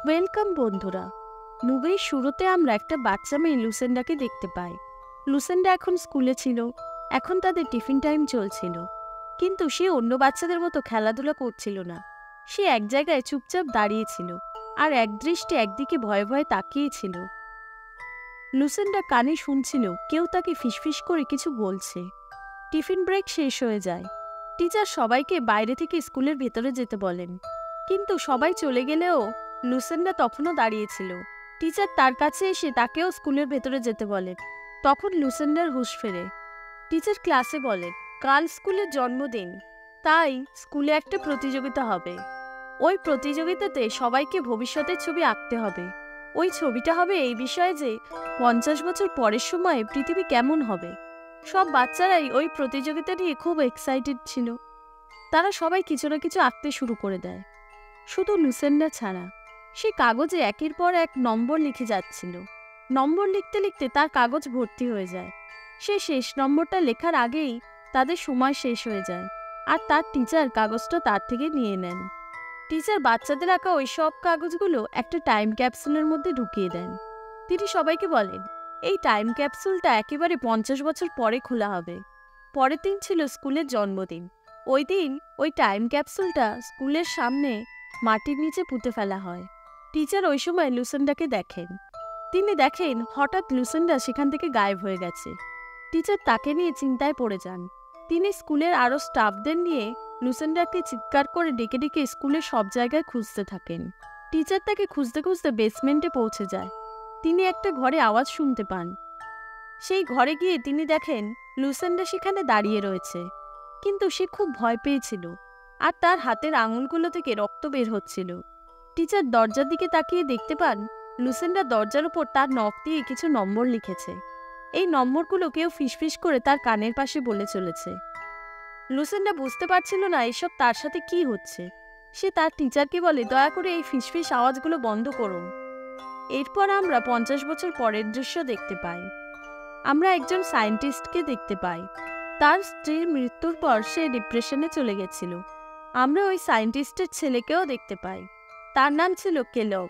Welcome বন্ধুরা। মুভির শুরুতে আমরা একটা বাচ্চা মেয়ে লুসেন্ডাকে দেখতে পাই। লুসেন্ডা এখন স্কুলে ছিল, এখন তাদের টিফিন টাইম চলছিল। কিন্তু সে অন্য বাচ্চাদের মতো খেলাধুলা করছিল না। সে এক জায়গায় চুপচাপ দাঁড়িয়েছিল আর একদৃষ্টে একদিকে ভয়ে ভয়ে তাকিয়েছিল। লুসেন্ডা কানে শুনছিল কেউ তাকে ফিসফিস করে কিছু বলছে। টিফিন ব্রেক শেষ হয়ে যায়। টিচার সবাইকে বাইরে থেকে স্কুলের ভেতরে যেতে বলেন, কিন্তু সবাই চলে গেলেও লুসেন্ডা তখনও দাঁড়িয়েছিল। টিচার তার কাছে এসে তাকেও স্কুলের ভেতরে যেতে বলেন। তখন লুসেন্ডার হুঁশ ফেরে। টিচার ক্লাসে বলেন, কাল স্কুলের জন্মদিন, তাই স্কুলে একটা প্রতিযোগিতা হবে। ওই প্রতিযোগিতাতে সবাইকে ভবিষ্যতের ছবি আঁকতে হবে। ওই ছবিটা হবে এই বিষয়ে যে 50 বছর পরের সময়ে পৃথিবী কেমন হবে। সব বাচ্চারাই ওই প্রতিযোগিতা নিয়ে খুব এক্সাইটেড ছিল। তারা সবাই কিছু না কিছু আঁকতে শুরু করে দেয়, শুধু লুসেন্ডা ছাড়া। সে কাগজে একের পর এক নম্বর লিখে যাচ্ছিল। নম্বর লিখতে লিখতে তার কাগজ ভর্তি হয়ে যায়। সে শেষ নম্বরটা লেখার আগেই তাদের সময় শেষ হয়ে যায়, আর তার টিচার কাগজটা তার থেকে নিয়ে নেন। টিচার বাচ্চাদের আঁকা ওই সব কাগজগুলো একটা টাইম ক্যাপসুলের মধ্যে ঢুকিয়ে দেন। তিনি সবাইকে বলেন, এই টাইম ক্যাপসুলটা একেবারে 50 বছর পরে খোলা হবে। পরের দিন ছিল স্কুলের জন্মদিন। ওই দিন ওই টাইম ক্যাপসুলটা স্কুলের সামনে মাটির নিচে পুঁতে ফেলা হয়। টিচার ওই সময় লুসেন্ডাকে দেখেন। তিনি দেখেন হঠাৎ লুসেন্ডা সেখান থেকে গায়েব হয়ে গেছে। টিচার তাকে নিয়ে চিন্তায় পড়ে যান। তিনি স্কুলের আরও স্টাফদের নিয়ে লুসেন্ডাকে চিৎকার করে ডেকে ডেকে স্কুলের সব জায়গায় খুঁজতে থাকেন। টিচার তাকে খুঁজতে খুঁজতে বেসমেন্টে পৌঁছে যায়। তিনি একটা ঘরে আওয়াজ শুনতে পান। সেই ঘরে গিয়ে তিনি দেখেন লুসেন্ডা সেখানে দাঁড়িয়ে রয়েছে, কিন্তু সে খুব ভয় পেয়েছিল আর তার হাতের আঙুলগুলো থেকে রক্ত বের হচ্ছিল। টিচার দরজার দিকে তাকিয়ে দেখতে পান লুসেন্ডা দরজার উপর তার নখ দিয়ে কিছু নম্বর লিখেছে। এই নম্বরগুলো কেউ ফিসফিস করে তার কানের পাশে বলে চলেছে। লুসেন্ডা বুঝতে পারছিল না এসব তার সাথে কি হচ্ছে। সে তার টিচারকে বলে, দয়া করে এই ফিসফিস আওয়াজগুলো বন্ধ করুন। এরপর আমরা 50 বছর পরের দৃশ্য দেখতে পাই। আমরা একজন সায়েন্টিস্টকে দেখতে পাই। তার স্ত্রীর মৃত্যুর পর সে ডিপ্রেশনে চলে গেছিল। আমরা ওই সায়েন্টিস্টের ছেলেকেও দেখতে পাই। তার নাম ছিল কেলব।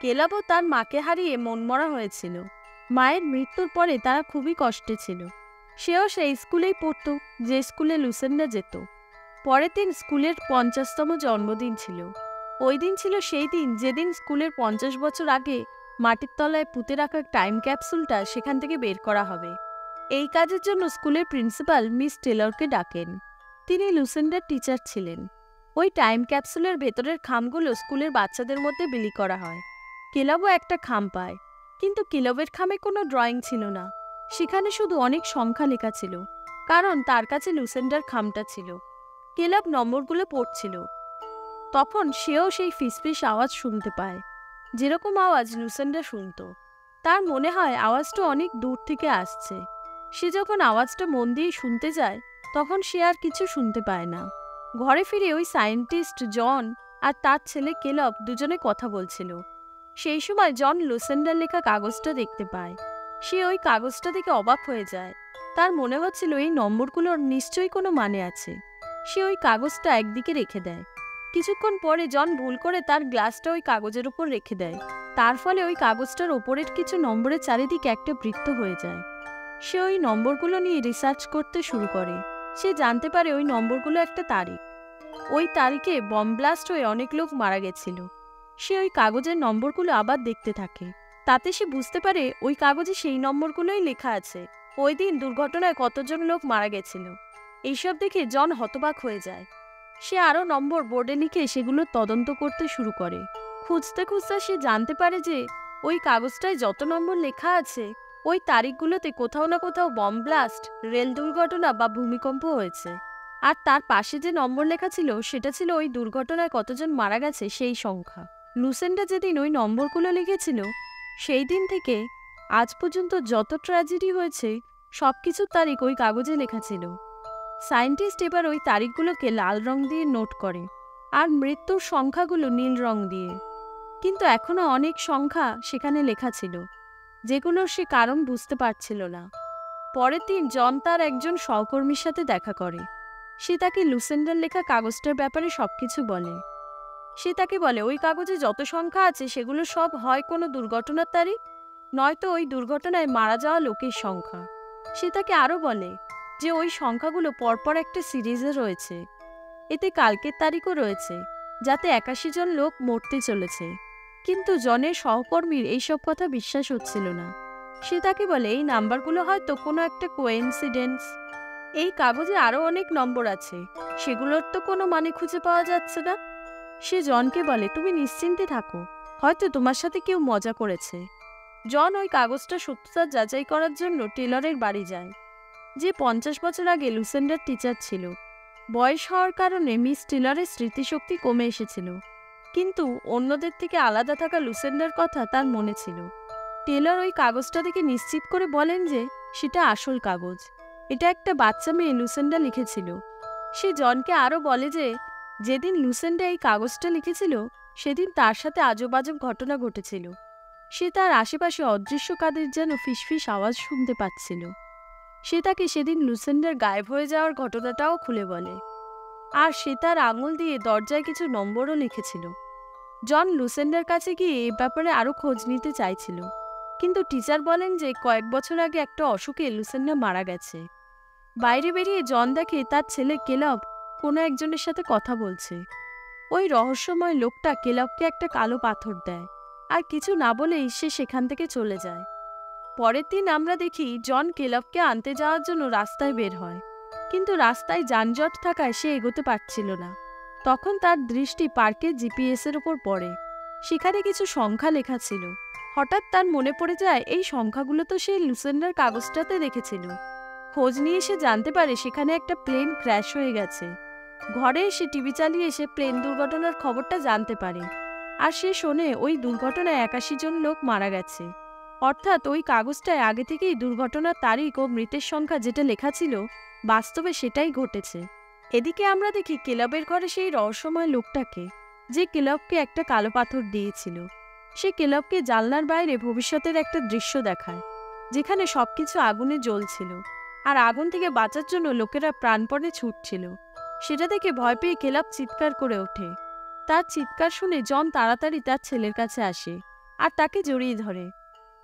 কেলবও তার মাকে হারিয়ে মনমরা হয়েছিল। মায়ের মৃত্যুর পরে তারা খুবই কষ্টে ছিল। সেও সেই স্কুলেই পড়ত যে স্কুলে লুসেন্ডা যেত। পরের দিন স্কুলের 50তম জন্মদিন ছিল। ওই দিন ছিল সেই দিন যেদিন স্কুলের 50 বছর আগে মাটির তলায় পুঁতে রাখা টাইম ক্যাপসুলটা সেখান থেকে বের করা হবে। এই কাজের জন্য স্কুলের প্রিন্সিপাল মিস টেলরকে ডাকেন। তিনি লুসেন্ডার টিচার ছিলেন। ওই টাইম ক্যাপসুলের ভেতরের খামগুলো স্কুলের বাচ্চাদের মধ্যে বিলি করা হয়। কেলবও একটা খাম পায়, কিন্তু কেলবের খামে কোনো ড্রয়িং ছিল না। সেখানে শুধু অনেক সংখ্যা লেখা ছিল, কারণ তার কাছে লুসেন্ডার খামটা ছিল। কেলব নম্বরগুলো পড়ছিল। তখন সেও সেই ফিসফিস আওয়াজ শুনতে পায়, যেরকম আওয়াজ লুসেন্ডা শুনত। তার মনে হয় আওয়াজটা অনেক দূর থেকে আসছে। সে যখন আওয়াজটা মন দিয়ে শুনতে যায়, তখন সে আর কিছু শুনতে পায় না। ঘরে ফিরে ওই সায়েন্টিস্ট জন আর তার ছেলে কেলব দুজনে কথা বলছিল। সেই সময় জন লুসেন্ডার লেখা কাগজটা দেখতে পায়। সে ওই কাগজটা দেখে অবাক হয়ে যায়। তার মনে হচ্ছিল এই নম্বরগুলোর নিশ্চয়ই কোনো মানে আছে। সে ওই কাগজটা একদিকে রেখে দেয়। কিছুক্ষণ পরে জন ভুল করে তার গ্লাসটা ওই কাগজের উপর রেখে দেয়। তার ফলে ওই কাগজটার ওপরের কিছু নম্বরের চারিদিকে একটা বৃত্ত হয়ে যায়। সে ওই নম্বরগুলো নিয়ে রিসার্চ করতে শুরু করে। সে জানতে পারে ওই নম্বরগুলো একটা তারিখ। ওই তারিখে বম ব্লাস্ট হয়ে অনেক লোক মারা গেছিল। সে ওই কাগজের নম্বরগুলো আবার দেখতে থাকে। তাতে সে বুঝতে পারে ওই কাগজে সেই নম্বরগুলোই লেখা আছে ওই দিন দুর্ঘটনায় কতজন লোক মারা গেছিল। এইসব দেখে জন হতবাক হয়ে যায়। সে আরও নম্বর বোর্ডে লিখে সেগুলো তদন্ত করতে শুরু করে। খুঁজতে খুঁজতে সে জানতে পারে যে ওই কাগজটায় যত নম্বর লেখা আছে ওই তারিখগুলোতে কোথাও না কোথাও বম ব্লাস্ট, রেল দুর্ঘটনা বা ভূমিকম্প হয়েছে। আর তার পাশে যে নম্বর লেখা ছিল সেটা ছিল ওই দুর্ঘটনায় কতজন মারা গেছে সেই সংখ্যা। লুসেন্ডা যেদিন ওই নম্বরগুলো লিখেছিল, সেই দিন থেকে আজ পর্যন্ত যত ট্র্যাজেডি হয়েছে সবকিছুর তারিখ ওই কাগজে লেখা ছিল। সায়েন্টিস্ট এবার ওই তারিখগুলোকে লাল রং দিয়ে নোট করে আর মৃত্যুর সংখ্যাগুলো নীল রং দিয়ে। কিন্তু এখনও অনেক সংখ্যা সেখানে লেখা ছিল, যেগুলোর সে কারণ বুঝতে পারছিল না। পরের দিন জন তার একজন সহকর্মীর সাথে দেখা করে। সে তাকে লুসেন্ডার লেখা কাগজটার ব্যাপারে সবকিছু বলে। সে তাকে বলে ওই কাগজে যত সংখ্যা আছে সেগুলো সব হয় কোনো দুর্ঘটনার তারিখ, নয়তো ওই দুর্ঘটনায় মারা যাওয়া লোকের সংখ্যা। সে তাকে আরও বলে যে ওই সংখ্যাগুলো পরপর একটা সিরিজে রয়েছে, এতে কালকের তারিখও রয়েছে, যাতে ৮১ জন লোক মরতে চলেছে। কিন্তু জনের সহকর্মীর এইসব কথা বিশ্বাস হচ্ছিল না। সে তাকে বলে এই নাম্বারগুলো হয়তো কোনো একটা কোইন্সিডেন্স। এই কাগজে আরও অনেক নম্বর আছে, সেগুলোর তো কোনো মানে খুঁজে পাওয়া যাচ্ছে না। সে জনকে বলে তুমি নিশ্চিন্তে থাকো, হয়তো তোমার সাথে কেউ মজা করেছে। জন ওই কাগজটা সত্যতা যাচাই করার জন্য টেলরের বাড়ি যায়, যে ৫০ বছর আগে লুসেন্ডার টিচার ছিল। বয়স হওয়ার কারণে মিস টেলরের স্মৃতিশক্তি কমে এসেছিল, কিন্তু অন্যদের থেকে আলাদা থাকা লুসেন্ডার কথা তার মনে ছিল। টেলর ওই কাগজটা দেখে নিশ্চিত করে বলেন যে সেটা আসল কাগজ, এটা একটা বাচ্চা মেয়ে লুসেন্ডা লিখেছিল। সে জনকে আরও বলে যে যেদিন লুসেন্ডা এই কাগজটা লিখেছিল সেদিন তার সাথে আজব আজব ঘটনা ঘটেছিল। সে তার আশেপাশে অদৃশ্য কাদের যেন ফিসফিস আওয়াজ শুনতে পাচ্ছিল। সে তাকে সেদিন লুসেন্ডার গায়েব হয়ে যাওয়ার ঘটনাটাও খুলে বলে, আর সে তার আঙুল দিয়ে দরজায় কিছু নম্বরও লিখেছিল। জন লুসেন্ডার কাছে গিয়ে এ ব্যাপারে আরও খোঁজ নিতে চাইছিল, কিন্তু টিচার বলেন যে কয়েক বছর আগে একটা অসুখে লুসেন্ডা মারা গেছে। বাইরে বেরিয়ে জন দেখে তার ছেলে কেলব কোনো একজনের সাথে কথা বলছে। ওই রহস্যময় লোকটা কেলবকে একটা কালো পাথর দেয়, আর কিছু না বলেই সে সেখান থেকে চলে যায়। পরের দিন আমরা দেখি জন কেলবকে আনতে যাওয়ার জন্য রাস্তায় বের হয়, কিন্তু রাস্তায় যানজট থাকায় সে এগোতে পারছিল না। তখন তার দৃষ্টি পার্কের জিপিএসের উপর পড়ে। সেখানে কিছু সংখ্যা লেখা ছিল। হঠাৎ তার মনে পড়ে যায় এই সংখ্যাগুলো তো সে লুসেন্ডার কাগজটাতে দেখেছিল। খোঁজ নিয়ে সে জানতে পারে সেখানে একটা প্লেন ক্র্যাশ হয়ে গেছে। ঘরে এসে টিভি চালিয়ে সে প্লেন দুর্ঘটনার খবরটা জানতে পারে, আর সে শোনে ওই দুর্ঘটনায় ৮১ জন লোক মারা গেছে। অর্থাৎ ওই কাগজটায় আগে থেকেই দুর্ঘটনার তারিখ ও মৃতের সংখ্যা যেটা লেখা ছিল, বাস্তবে সেটাই ঘটেছে। এদিকে আমরা দেখি কেলবের ঘরে সেই রহস্যময় লোকটাকে, যে কেলবকে একটা কালো পাথর দিয়েছিল। সে কেলবকে জানলার বাইরে ভবিষ্যতের একটা দৃশ্য দেখায়, যেখানে সবকিছু আগুনে জ্বলছিল, আর আগুন থেকে বাঁচার জন্য লোকেরা প্রাণপণে ছুটছিল। সেটা দেখে ভয় পেয়ে কেলব চিৎকার করে ওঠে। তার চিৎকার শুনে জন তাড়াতাড়ি তার ছেলের কাছে আসে আর তাকে জড়িয়ে ধরে।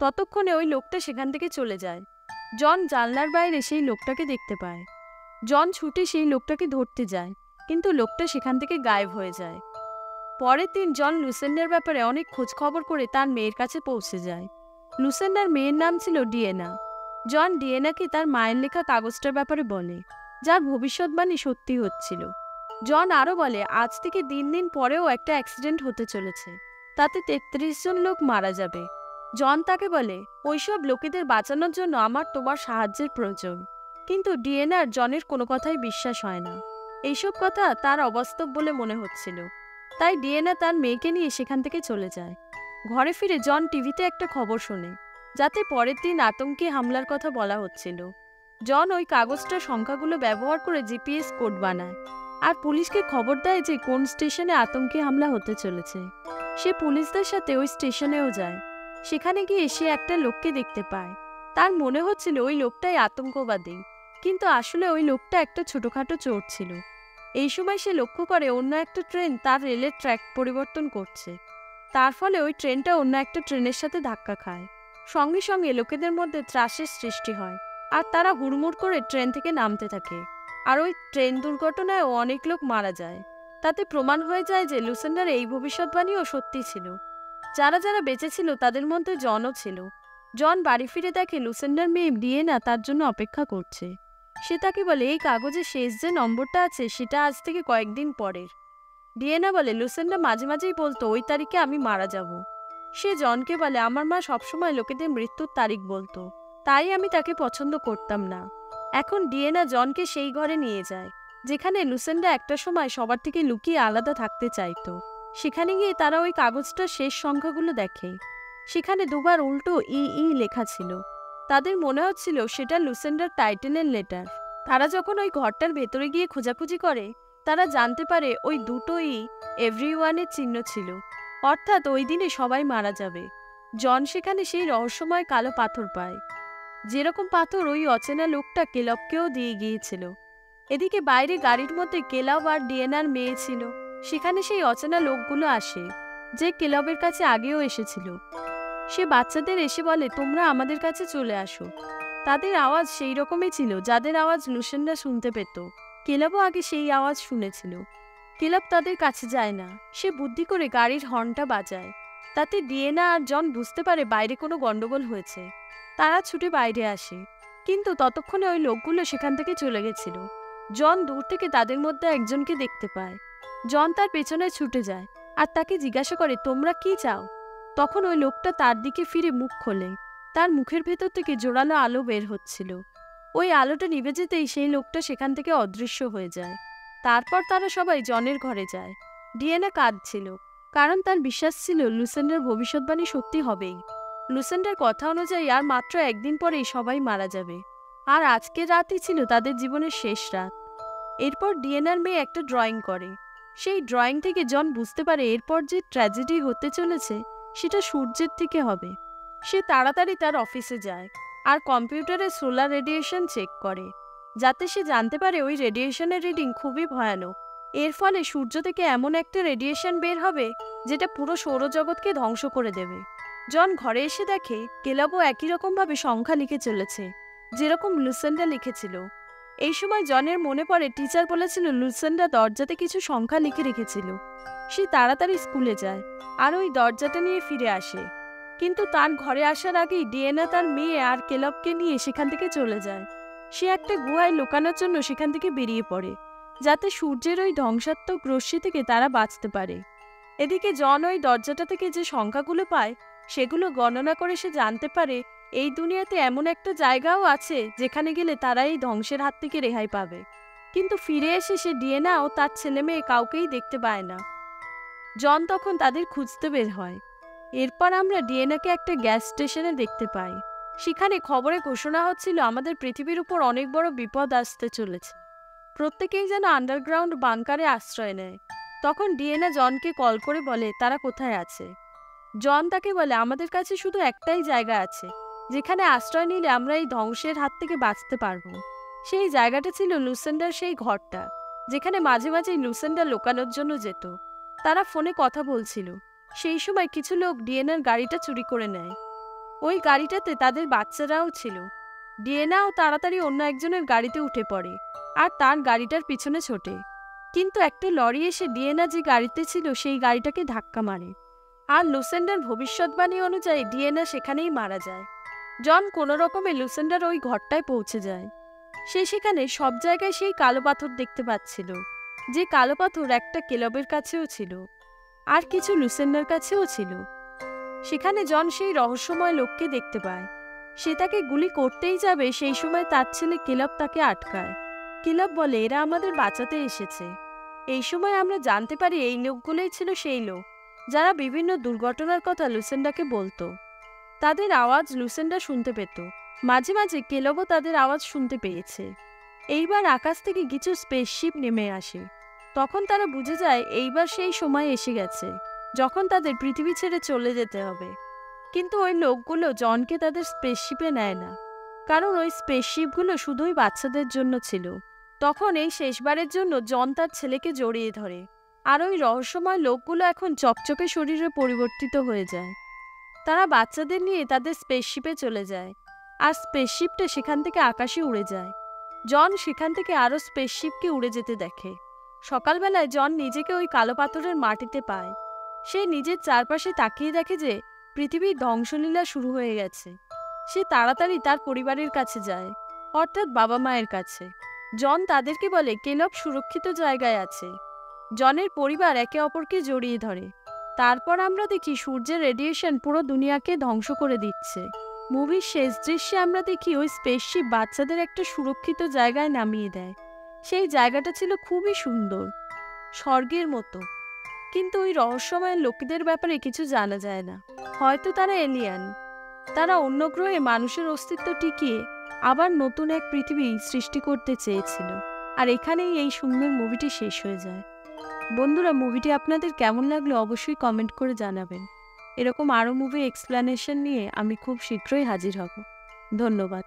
ততক্ষণে ওই লোকটা সেখান থেকে চলে যায়। জন জানলার বাইরে সেই লোকটাকে দেখতে পায়। জন ছুটে সেই লোকটাকে ধরতে যায়, কিন্তু লোকটা সেখান থেকে গায়েব হয়ে যায়। পরের দিন জন লুসেন্ডার ব্যাপারে অনেক খোঁজ খবর করে তার মেয়ের কাছে পৌঁছে যায়। লুসেন্ডার মেয়ের নাম ছিল ডিয়েনা। জন ডিয়েনাকে তার মায়ের লেখা কাগজটার ব্যাপারে বলে, যার ভবিষ্যৎবাণী সত্যি হচ্ছিল। জন আরও বলে আজ থেকে দিন দিন পরেও একটা অ্যাক্সিডেন্ট হতে চলেছে, তাতে ৩৩ জন লোক মারা যাবে। জন তাকে বলে ওইসব লোকেদের বাঁচানোর জন্য আমার তোমার সাহায্যের প্রয়োজন। কিন্তু ডিয়েনার জনের কোনো কথাই বিশ্বাস হয় না। এইসব কথা তার অবাস্তব বলে মনে হচ্ছিল, তাই ডিয়েনা তার মেয়েকে নিয়ে সেখান থেকে চলে যায়। ঘরে ফিরে জন টিভিতে একটা খবর শোনে, যাতে পরের দিন আতঙ্কি হামলার কথা বলা হচ্ছিল। জন ওই কাগজটার সংখ্যাগুলো ব্যবহার করে জিপিএস কোড বানায়, আর পুলিশকে খবর দেয় যে কোন স্টেশনে আতঙ্কি হামলা হতে চলেছে। সে পুলিশদের সাথে ওই স্টেশনেও যায়। সেখানে গিয়ে সে একটা লোককে দেখতে পায়। তার মনে হচ্ছিল ওই লোকটাই আতঙ্কবাদী, কিন্তু আসলে ওই লোকটা একটা ছোটখাটো চোর ছিল। এই সময় সে লক্ষ্য করে অন্য একটা ট্রেন তার রেলের ট্র্যাক পরিবর্তন করছে। তার ফলে ওই ট্রেনটা অন্য একটা ট্রেনের সাথে ধাক্কা খায়। সঙ্গে সঙ্গে লোকেদের মধ্যে ত্রাসের সৃষ্টি হয়, আর তারা হুড়মুড় করে ট্রেন থেকে নামতে থাকে। আর ওই ট্রেন দুর্ঘটনায় অনেক লোক মারা যায়। তাতে প্রমাণ হয়ে যায় যে লুসেন্ডার এই ভবিষ্যৎবাণীও সত্যি ছিল। যারা যারা বেঁচে ছিল তাদের মধ্যে জনও ছিল। জন বাড়ি ফিরে দেখে লুসেন্ডার মেয়ে ডিয়েনা তার জন্য অপেক্ষা করছে। সে তাকে বলে এই কাগজে শেষ যে নম্বরটা আছে সেটা আজ থেকে কয়েকদিন পরের। ডিয়েনা বলে লুসেন্ডা মাঝে মাঝেই বলতো ওই তারিখে আমি মারা যাব। সে জনকে বলে আমার মা সবসময় লোকেদের মৃত্যুর তারিখ বলতো, তাই আমি তাকে পছন্দ করতাম না। এখন ডিয়েনা জনকে সেই ঘরে নিয়ে যায় যেখানে লুসেন্ডা একটা সময় সবার থেকে লুকিয়ে আলাদা থাকতে চাইতো। সেখানে গিয়ে তারা ওই কাগজটার শেষ সংখ্যাগুলো দেখে। সেখানে দুবার উল্টো ই ই লেখা ছিল। তাদের মনে হচ্ছিল সেটা লুসেন্ডার টাইটেলের লেটার। তারা যখন ওই ঘরটার ভেতরে গিয়ে খোঁজাখুঁজি করে, তারা জানতে পারে ওই দুটোই এভরিওয়ানের চিহ্ন ছিল, অর্থাৎ ওই দিনে সবাই মারা যাবে। জন সেখানে সেই রহস্যময় কালো পাথর পায়, যেরকম পাথর ওই অচেনা লোকটা কেলবকেও দিয়ে গিয়েছিল। এদিকে বাইরে গাড়ির মধ্যে কেলব আর ডিয়েনার মেয়ে ছিল। সেখানে সেই অচেনা লোকগুলো আসে, যে ক্লাবের কাছে আগেও এসেছিল। সে বাচ্চাদের এসে বলে, তোমরা আমাদের কাছে চলে আসো। তাদের আওয়াজ সেই রকমই ছিল যাদের আওয়াজ লুসেন্ডা শুনতে পেত। ক্লাবও আগে সেই আওয়াজ শুনেছিল। ক্লাব তাদের কাছে যায় না, সে বুদ্ধি করে গাড়ির হর্নটা বাজায়। তাতে ডিয়েনা আর জন বুঝতে পারে বাইরে কোনো গন্ডগোল হয়েছে। তারা ছুটে বাইরে আসে, কিন্তু ততক্ষণে ওই লোকগুলো সেখান থেকে চলে গেছিল। জন দূর থেকে তাদের মধ্যে একজনকে দেখতে পায়। জন তার পেছনে ছুটে যায় আর তাকে জিজ্ঞাসা করে, তোমরা কি চাও? তখন ওই লোকটা তার দিকে ফিরে মুখ খোলে। তার মুখের ভেতর থেকে জোরালো আলো বের হচ্ছিল। ওই আলোটা নিভে যেতেই সেই লোকটা সেখান থেকে অদৃশ্য হয়ে যায়। তারপর তারা সবাই জনের ঘরে যায়। ডিয়েনা কাঁদছিল, কারণ তার বিশ্বাস ছিল লুসেন্ডার ভবিষ্যৎবাণী সত্যি হবেই। লুসেন্ডার কথা অনুযায়ী আর মাত্র একদিন পরেই সবাই মারা যাবে, আর আজকের রাতই ছিল তাদের জীবনের শেষ রাত। এরপর ডিয়েনার মেয়ে একটা ড্রয়িং করে। সেই ড্রয়িং থেকে জন বুঝতে পারে এরপর যে ট্র্যাজেডি হতে চলেছে সেটা সূর্যের থেকে হবে। সে তাড়াতাড়ি তার অফিসে যায় আর কম্পিউটারে সোলার রেডিয়েশন চেক করে, যাতে সে জানতে পারে ওই রেডিয়েশনের রিডিং খুবই ভয়ানক। এর ফলে সূর্য থেকে এমন একটা রেডিয়েশন বের হবে যেটা পুরো সৌরজগৎকে ধ্বংস করে দেবে। জন ঘরে এসে দেখে কেলাবও একই রকমভাবে সংখ্যা লিখে চলেছে, যেরকম লুসেন্ডা লিখেছিল। এই সময় জনের মনে পড়ে টিচার বলেছিল লুসেন্ডা দরজাতে কিছু সংখ্যা লিখে রেখেছিল। সে তাড়াতাড়ি স্কুলে যায় আর ওই দরজাটা নিয়ে ফিরে আসে, কিন্তু তার ঘরে আসার আগেই ডিয়েনা তার মেয়ে আর কেলবকে নিয়ে সেখান থেকে চলে যায়। সে একটা গুহায় লুকানোর জন্য সেখান থেকে বেরিয়ে পড়ে, যাতে সূর্যের ওই ধ্বংসাত্মক রশ্মি থেকে তারা বাঁচতে পারে। এদিকে জন ওই দরজাটা থেকে যে সংখ্যাগুলো পায় সেগুলো গণনা করে সে জানতে পারে এই দুনিয়াতে এমন একটা জায়গাও আছে যেখানে গেলে তারা এই ধ্বংসের হাত থেকে রেহাই পাবে। কিন্তু ফিরে এসে সে ডিয়েনা ও তার ছেলে মেয়ে কাউকেই দেখতে পায় না। জন তখন তাদের খুঁজতে বের হয়। এরপর আমরা ডিয়েনাকে একটা গ্যাস স্টেশনে দেখতে পাই। সেখানে খবরে ঘোষণা হচ্ছিল আমাদের পৃথিবীর উপর অনেক বড় বিপদ আসতে চলেছে। প্রত্যেকেই যেন আন্ডারগ্রাউন্ড বাংকারে আশ্রয় নেয়। তখন ডিয়েনা জনকে কল করে বলে তারা কোথায় আছে। জন তাকে বলে, আমাদের কাছে শুধু একটাই জায়গা আছে যেখানে আশ্রয় নিলে আমরা এই ধ্বংসের হাত থেকে বাঁচতে পারবো। সেই জায়গাটা ছিল লুসেন্ডার সেই ঘরটা, যেখানে মাঝে মাঝেই লুসেন্ডা লুকানোর জন্য যেত। তারা ফোনে কথা বলছিল। সেই সময় কিছু লোক ডিয়েনার গাড়িটা চুরি করে নেয়। ওই গাড়িটাতে তাদের বাচ্চারাও ছিল। ডিয়েনাও তাড়াতাড়ি অন্য একজনের গাড়িতে উঠে পড়ে আর তার গাড়িটার পিছনে ছোটে। কিন্তু একটা লরি এসে ডিয়েনা যে গাড়িতে ছিল সেই গাড়িটাকে ধাক্কা মারে, আর লুসেন্ডার ভবিষ্যৎবাণী অনুযায়ী ডিয়েনা সেখানেই মারা যায়। জন কোনো রকমে লুসেন্ডার ওই ঘরটায় পৌঁছে যায়। সে সেখানে সব জায়গায় সেই কালো পাথর দেখতে পাচ্ছিল, যে কালো পাথর একটা কেলবের কাছেও ছিল, আর কিছু লুসেন্ডার কাছেও ছিল। সেখানে জন সেই রহস্যময় লোককে দেখতে পায়। সে তাকে গুলি করতেই যাবে, সেই সময় তার ছেলে কেলব তাকে আটকায়। কেলব বলে, এরা আমাদের বাঁচাতে এসেছে। এই সময় আমরা জানতে পারি এই লোকগুলোই ছিল সেই লোক যারা বিভিন্ন দুর্ঘটনার কথা লুসেন্ডাকে বলতো। তাদের আওয়াজ লুসেন্ডা শুনতে পেত। মাঝে মাঝে কেলবও তাদের আওয়াজ শুনতে পেয়েছে। এইবার আকাশ থেকে কিছু স্পেসশিপ নেমে আসে। তখন তারা বুঝে যায় এইবার সেই সময় এসে গেছে যখন তাদের পৃথিবী ছেড়ে চলে যেতে হবে। কিন্তু ওই লোকগুলো জনকে তাদের স্পেসশিপে নেয় না, কারণ ওই স্পেসশিপগুলো শুধুই বাচ্চাদের জন্য ছিল। তখন এই শেষবারের জন্য জন তার ছেলেকে জড়িয়ে ধরে, আর ওই রহস্যময় লোকগুলো এখন চকচকে শরীরে পরিবর্তিত হয়ে যায়। তারা বাচ্চাদের নিয়ে তাদের স্পেসশিপে চলে যায়, আর স্পেসশিপটা সেখান থেকে আকাশে উড়ে যায়। জন সেখান থেকে আরও স্পেসশিপকে উড়ে যেতে দেখে। সকালবেলায় জন নিজেকে ওই কালো পাথরের মাটিতে পায়। সে নিজের চারপাশে তাকিয়ে দেখে যে পৃথিবীর ধ্বংসলীলা শুরু হয়ে গেছে। সে তাড়াতাড়ি তার পরিবারের কাছে যায়, অর্থাৎ বাবা মায়ের কাছে। জন তাদেরকে বলে কেলব সুরক্ষিত জায়গায় আছে। জনের পরিবার একে অপরকে জড়িয়ে ধরে। তারপর আমরা দেখি সূর্যের রেডিয়েশন পুরো দুনিয়াকে ধ্বংস করে দিচ্ছে। মুভির শেষ দৃশ্যে আমরা দেখি ওই স্পেসশিপ বাচ্চাদের একটা সুরক্ষিত জায়গায় নামিয়ে দেয়। সেই জায়গাটা ছিল খুবই সুন্দর, স্বর্গের মতো। কিন্তু ওই রহস্যময় লোকেদের ব্যাপারে কিছু জানা যায় না। হয়তো তারা এলিয়ান। তারা অন্য গ্রহে মানুষের অস্তিত্ব টিকিয়ে আবার নতুন এক পৃথিবী সৃষ্টি করতে চেয়েছিল। আর এখানেই এই সুন্দর মুভিটি শেষ হয়ে যায়। বন্ধুরা, মুভিটি আপনাদের কেমন লাগলো অবশ্যই কমেন্ট করে জানাবেন। এরকম আরও মুভি এক্সপ্লেনেশন নিয়ে আমি খুব শীঘ্রই হাজির হব। ধন্যবাদ।